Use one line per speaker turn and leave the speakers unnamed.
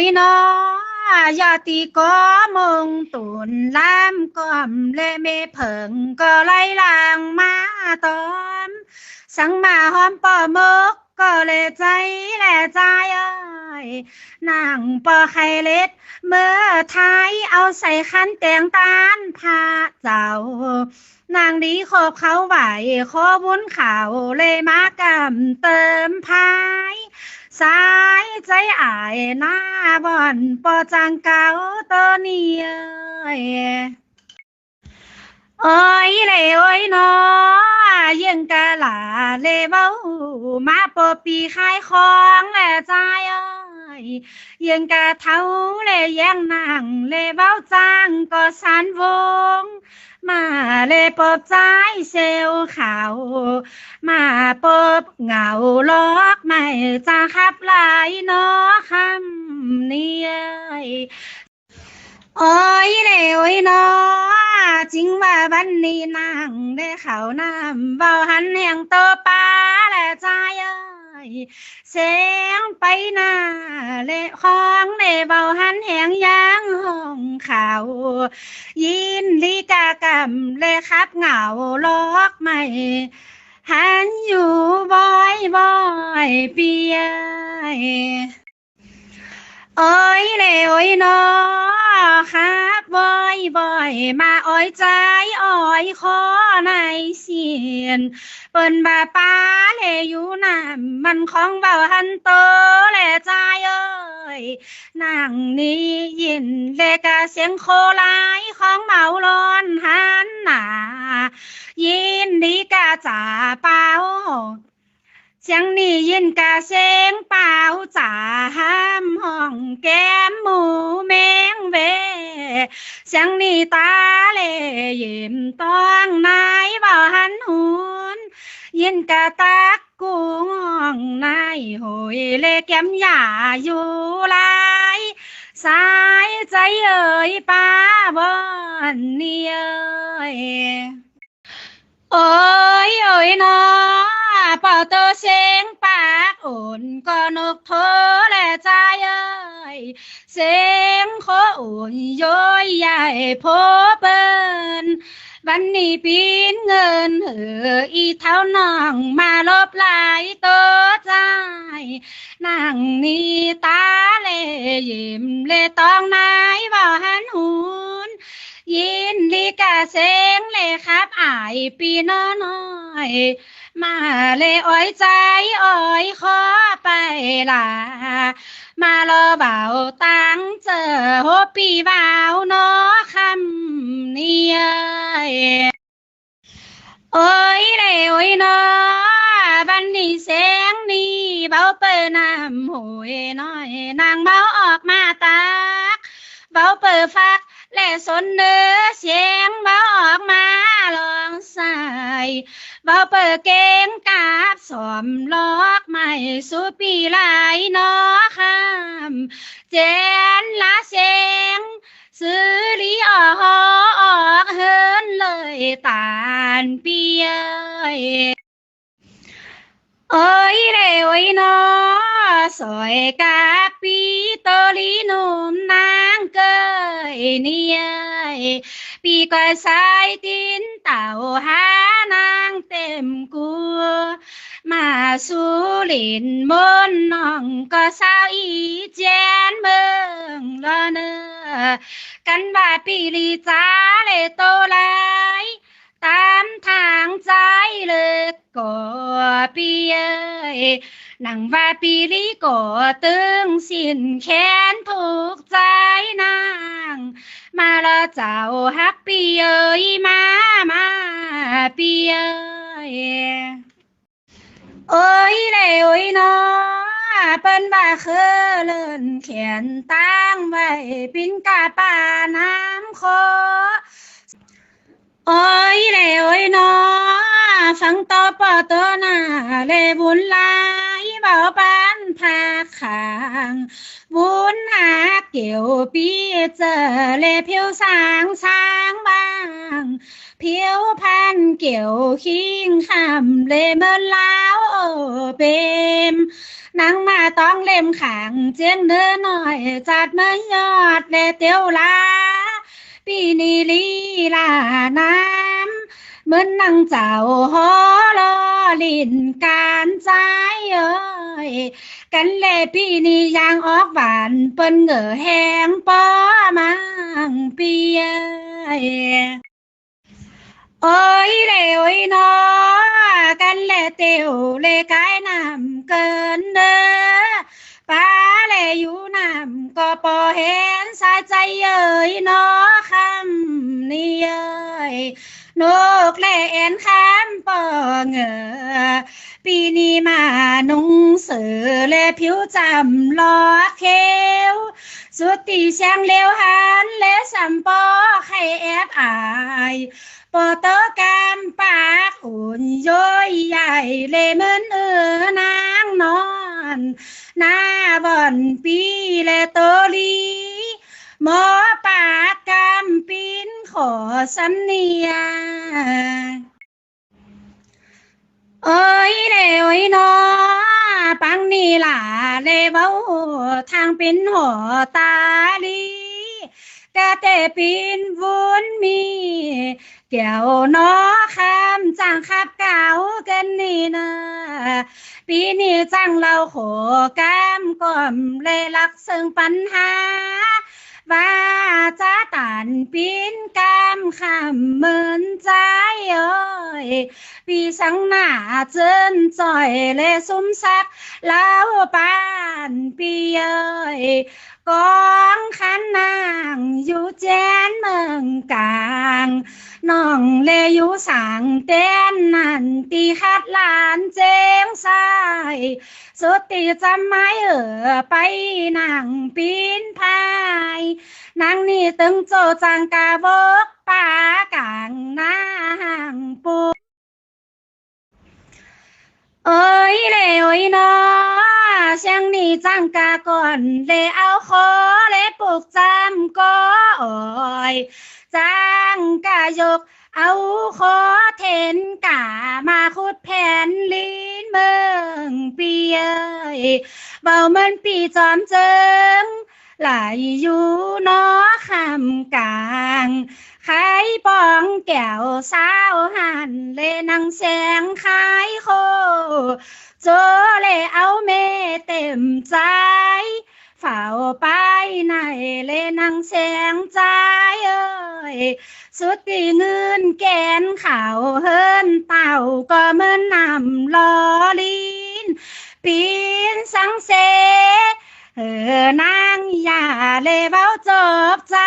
ยนอยาตีก็มงตุนล้ำก้อมและเมเผิงก็ไล่ลางมาตอมสังมาหอมปอมกก็เลยใจแหละใจเอ้ยนางปอไข่เล็ดเมื่อท้ายเอาใส่ขันแตงตาลพาเจ้านางดีขอบเขาไหวขอบุญข่าวเลยมากำเติมพายสายใจอายหน้าบ่อนปอจังเก่าตัวนี้โอ้ยเลยโอ้ยนอยังกะหลาเลยเบ้ามาปอปีขายของแหละใจเอ้ยยังกะเท้าเลยยังนั่งเลยเบ้าจางก็สันวงมาเลยปอบใจเซลขาวมาปอบเหงาล็อกไม่จะขับไหลนอคำนี้โอ้ยเลยโอ้ยนอจริงว่าบันนี้นางได้ข่าวน้ำเบาหันแห่งโตปลาและใจเอ้ยเสียงไปหน้าเละของในเบาหันแห่งยางห้องข่าวยินดีกากำเลยครับเหงาล็อกไม่หันอยู่บ่อยบ่อยเปียโอ้ยเลยโอ้ยนอครับบ่อยบ่อยมาอ้อยใจอ้อยคอในเสียนเปิ้นบาป้าเลยอยู่น้ำมันของเบาหันโตแหละใจเอ้ยนางนี้ยินเลกะเสียงโคลายของเมาร้อนหันหนายินดีกะจ่าเป้าเสียงนี้ยินกะเสียงเป่าจ่าห้ามห้องแก้มหมูแมงเวเสียงนี้ตาเลยิ้มต้องนายบ่หันหุนยินกะตักกูห้องนายหอยเลแก้มหยาอยู่ลายสายใจเอ่ยป้าบอนนี่เอ้ยโอ้ยโอ้ยนอเป่าเตอเสียงปากอุ่นก็นกโทและใจเอ้ยเสียงโคอุ่นย้อยใหญ่โพเปิ้นวันนี้ปีนเงินอีเท่าน้องมาลบหลายตัวใจนางนี่ตาเลยิ้มเลต้องนายบ่หันหุนยินดีกะเสียงเลครับอายปีน้อยมาเลยอ้อยใจอ้อยขอไปลามาลอเบาตังเจอโฮปีบ่าวนอคำนี้โอ้ยเลยโอ้ยนอบันนี้เสียงนี้เบาเปิดน้ำหวยน้อยนางเบาออกมาตักเบาเปิดฟักและสนเนื้อเสียงเบาออกมาลองใส่เบาเปิดเก่งกาบสอมล็อกไม่สู้ปีหลายนอคำเจนละเสียงซื้อลีออกเฮินเลยตานเปียโอ้ยเรโอ้ยนอสวยกาปีโตลีนุ่มนางเกยเนี่ยปีก็สายตินเต่าหานางเต็มกัวมาสู่ลินมนน้องก็สาวอีเจนเมืองละเนอกันว่าปีลีจ้าเลยโตหลายตามทางใจเลยก็ปีเอ้ยนังว่าปีลีก็ตึงสิ้นแขนถูกใจนางมาละเจ้าฮักปีเอ้ยมาปีเอ้ยโอ้ยเลยโอ้ยนอเปิ้นบ่าเคอเลินแขนตั้งไว้ปิ้นกาป่าน้ำโคโอ้ยเลยโอ้ยนอฟังต่อปอตัวหน้าเลยบุญหลาย เบาปานพาขางวุ้นหาเกี่ยวปีเจอเลผิวสางช้างบางผิวพันเกี่ยวคิงคำเลเมินล้าวเปมนางมาต้องเล่มขางเจียงเนื้อหน่อยจัดเมื่อยอดเลเตียวลาปีนี้ลีลาน้ำเหมือนนางเจ้าฮอลอลินการใจเอ้ยกันเลปีนี้ยางออกหวานเปิ้นเหงื่อแห้งป้อมังปีเอ้ยโอ้ยเลโอ้ยนอกันเลเตียวเลกายน้ำเกินเด้อป้าเลอยู่น้ำก็ปอเห็นสายใจเอ้ยนอคำนี้เอ้ยนกเล่นคำปอเหงอปีนี้มานุ่งเสือเล่ผิวจำลอเขียวสุดตีเสียงเลี้ยวหันเล่สัมปอให้แอบอายปอโตกามปากอุ่นย้อยใหญ่เล่เหมือนนางนอนหน้าบ่อนปีเล่โตลีหมอปากกำปินขอสำเนียงเอ้ยเลโอ้ยนอปังนี่ล่ะเลเว้าทางเป็นหัวตาลีกะเตปินวุ้นมีเกี่ยวนอคำจางขับเก่ากันนี่นะปีนี้จังเราโขกามก่อมเลยลักซึ่งปัญหาว่าจะตันปีนกามคำเหมือนใจเอ้ยปีสังหน้าเจินจ่อยเลยซุ้มซักแล้วปานปีเอ้ยกองขันนางอยู่แจนเมืองกลางน้องเลอยู่สางเต้นนั่นตีคัดหลานเจงสายสุดตีจำไม่ไปนางปีนพายนางนี่ตึงโจจังกาบกป่ากลางนางปูเอ้ยเลโอ้ยนอเสียงนี่จังกาก่อนเลเอาคอเลปลูกจำก็อ่อยจังกายกเอาคอเทนกามาคุดแผ่นลิ้นเมืองปีเอ้ยเบาเหมือนปีจอมเจิงไหลอยู่นอคำกลางขายปองแก้วสาวหันเลนังแสงขายโคโจเลเอาเมเต็มใจเฝ้าไปในเลนังแสงใจเอ้ยสุดที่เงินแกนข่าวเฮินเต่าก็เหมือนนำล้อลินปีนสังเสนางอย่าเลเบ้าจบใจ